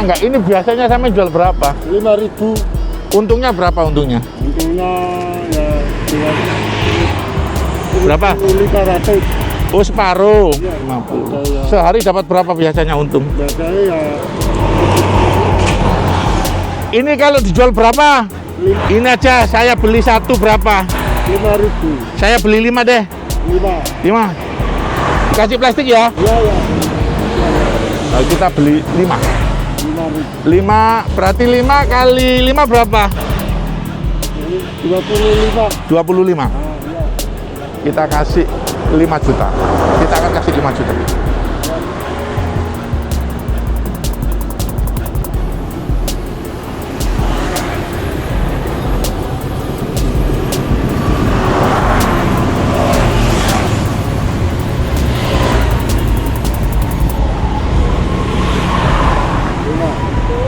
Enggak, ini biasanya sampai jual berapa? 5.000. Untungnya berapa untungnya? Untungnya ya Berapa? 500. Oh, separuh. Iya, 50. Sehari dapat berapa biasanya untung? Biasanya ya Ini kalau dijual berapa? Ini aja saya beli satu berapa? 5.000. Saya beli 5 deh. 5. 5. Kasih plastik ya. Ya ya. Nah, kita beli 5. 5.000. 5 berarti 5 kali 5 berapa? 25. 25. Ah, ya. Kita kasih 5 juta. Kita akan kasih 5 juta.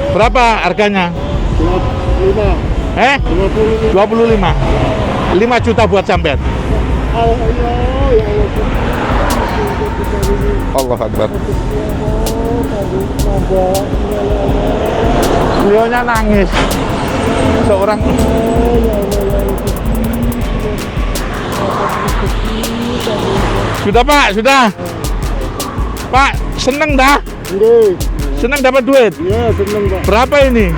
Berapa harganya? 25. 25. 5 juta buat sampean. Allah Akbar. Beliaunya nangis. Seorang Sudah Pak, sudah. Pak, seneng dah. Seneng dapat duit. Iya, seneng Pak. Berapa ini?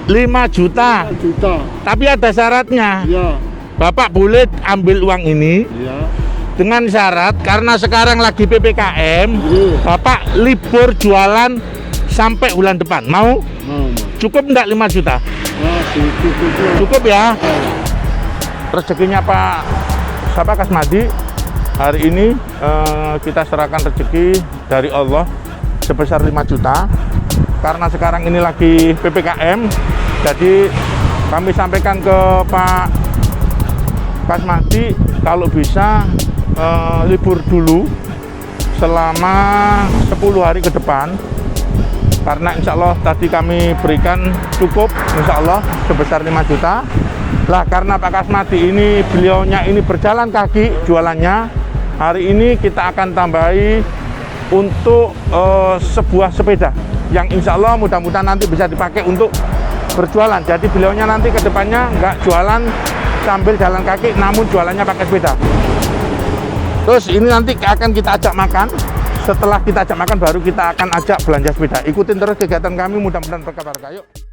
5 juta. Juta. Tapi ada syaratnya. Iya. Bapak boleh ambil uang ini Iya. dengan syarat karena sekarang lagi PPKM, Iya. Bapak libur jualan sampai bulan depan. Mau? Mau. Cukup enggak 5 juta? Nah, cukup. Cukup ya. Rezekinya Pak Kasmadi hari ini kita serahkan rezeki dari Allah sebesar 5 juta. Karena sekarang ini lagi PPKM, jadi kami sampaikan ke Pak Kasmadi kalau bisa libur dulu selama 10 hari ke depan, karena insya Allah tadi kami berikan cukup insya Allah sebesar 5 juta lah. Karena Pak Kasmadi ini beliaunya ini berjalan kaki jualannya, hari ini kita akan tambahi untuk sebuah sepeda yang insya Allah mudah-mudahan nanti bisa dipakai untuk berjualan. Jadi beliaunya nanti ke depannya nggak jualan sambil jalan kaki, namun jualannya pakai sepeda. Terus ini nanti akan kita ajak makan. Setelah kita ajak makan baru kita akan ajak belanja sepeda. Ikutin terus kegiatan kami, mudah-mudahan berkah. Yuk.